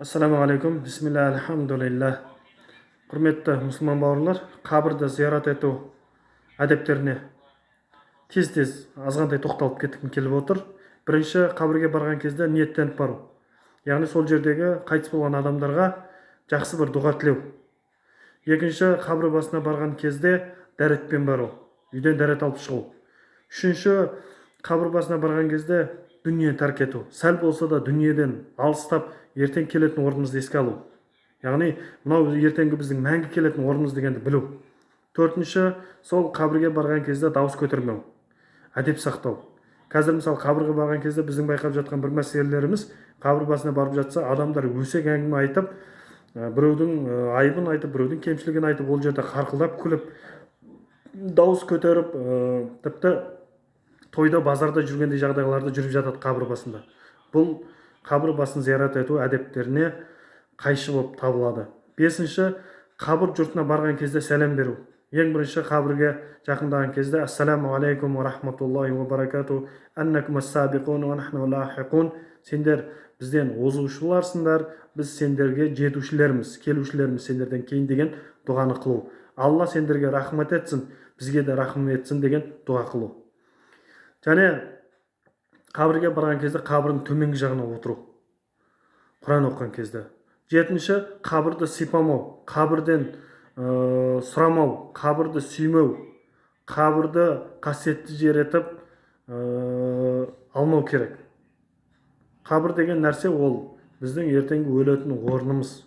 Ассаламу алейкум, бисмилля, альхамдулилля. Құрметті мұсылман бауырлар, қабірді зиярат ету әдептеріне тез азғандай тоқталып кеткім келіп отыр. Бірінші, қабірге барған кезде ниеттеніп бару. Яғни сол жердегі қайтыс болған адамдарға жақсы бір дұға тілеу. Екінші, қабір басына барған кезде дәретпен бару, үйден дәрет алып шығу. Үшінші, қабір басына барған кезде дүние тәрк ету. Сәл болса да дүниеден алыстап, ертең келетін орнымызды еске алу. Яғни, мынау ертеңгі біздің мәңгі келетін орнымыз дегенді білу. Төртінші, сол қабірге барған кезде дауыс көтермеу, әдеп сақтау. Қазір мысалы қабірге барған кезде біздің байқап жатқан бір мәселелеріміз, қабір басына барып жатса, адамдар өсек әңгіме айтып, біреудің айыбын айтып, біреудің кемшілігін айтып, ол жерде қарқылдап күліп, дауыс көтеріп, тіпті тойда, базарда жүргендей жағдайларды жүріп жатады қабір басында. Бұл қабір басын зиярат ету әдептеріне қайшы болып табылады. Бесінші, қабір жұртына барған кезде сәлем беру. Ең бірінші қабірге жақындаған кезде ассаламу алейкум ва рахматуллахи ва баракату аннакум ас-сабиқун ва нахну лахиқун. Сендер бізден озушыларсыңдар, біз сендерге жетушілерміз, келушілерміз сендерден кейін деген дұғаны қылу. Алла сендерге рахмет етсін, бізге де рахмет етсін деген дұға қылу. Және қабірге барған кезде қабірдің төменгі жағына отыру. Құран оқыған кезде. Жетінші, қабірді сипамау, қабірден сұрамау, қабірді сүймеу, қабірді қасиетті жер етіп алмау керек. Қабір деген нәрсе ол біздің ертеңгі өлетін орнымыз.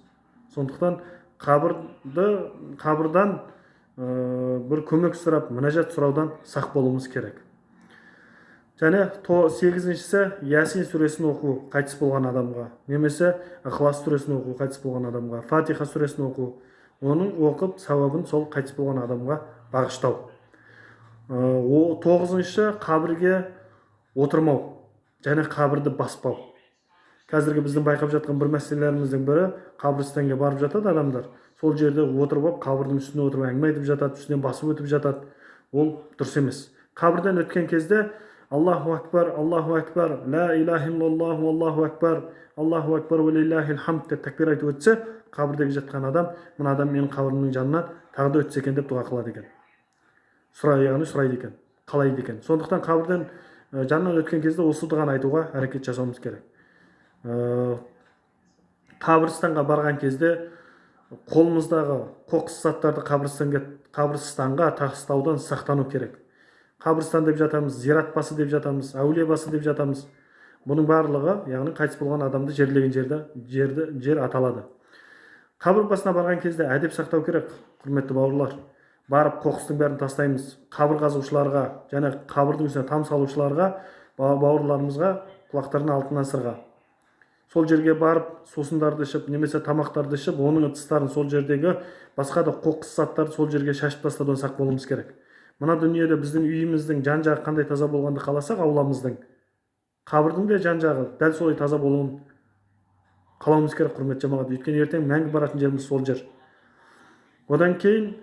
Сондықтан қабірдан бір көмек сұрап, мінәжат сұраудан сақ болуымыз керек. Және сегізіншісі, Ясин сүресін оқу қайтыс болған адамға, немесе Ықылас сүресін оқу қайтыс болған адамға, Фатиха сүресін оқу, оның оқып сауабын сол қайтыс болған адамға бағыштау. Тоғызыншы, қабірге отырмау және қабірді баспау. Қазіргі біздің байқап жатқан бір мәселелеріміздің бірі, қабірстанға барып жатады адамдар. Сол жерде отырып, қабірдің үстіне отырып әңгіме айтып жатады, үстінен басып өтіп жатады. Ол дұрыс емес. Қабірден өткен кезде Аллаху акбар, Аллаху акбар, ла илаха иллаллаху, Аллаху акбар, Аллаху акбар ва лиллахил хамд деп такбир айтып өтсе, қабірдегі жатқан адам, мына адам менің қабірімнің жанынан тағы да өтсе екен деп дұға қылады екен. Сұрайды екен, қалайды екен. Сондықтан қабірден жанынан өткен кезде осы дұғаны айтуға әрекет жасауымыз керек. Қабірстанға барған кезде қолымыздағы қоқыс заттарды қабірстанға тастаудан сақтану керек. Қабірстан деп жатамыз, зират басы деп жатамыз, әулие басы деп жатамыз. Бұның барлығы, яғни қайтыс болған адамды жерлеген жер аталады. Қабір басына барған кезде әдеп сақтау керек, құрметті бауырлар. Барып қоқыстың бәрін тастаймыз. Қабір қазушыларға және қабірдің үстіне там салушыларға, бауырларымызға құлақтарына алтыннан сырға. Сол жерге барып, сусындарды ішіп, немесе тамақтарды ішіп, оның ыдыстарын, сол жердегі басқа да қоқыс заттарды сол жерге шашып тастаудан сақ болуымыз керек. Мына дүниеде біздің үйіміздің жан-жағы қандай таза болғанды қаласақ, ауламыздың, қабірдің де жан-жағы дәл солай таза болуын қалауымыз керек, құрметті жамағат. Өйткені ертең мәңгі баратын жеріміз сол жер. Одан кейін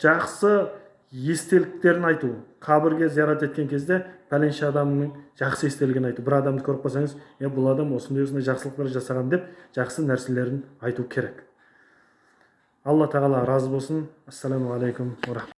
жақсы естеліктерін айту. Қабірге зиярат еткен кезде пәленше адамның жақсы естелігін айту. Бір адамды көріп қалсаңыз, бұл адам осындай жақсылықтар жасаған деп жақсы нәрселерін айту керек. Алла тағала разы болсын. Ассаламу алейкум ва рахматуллахи.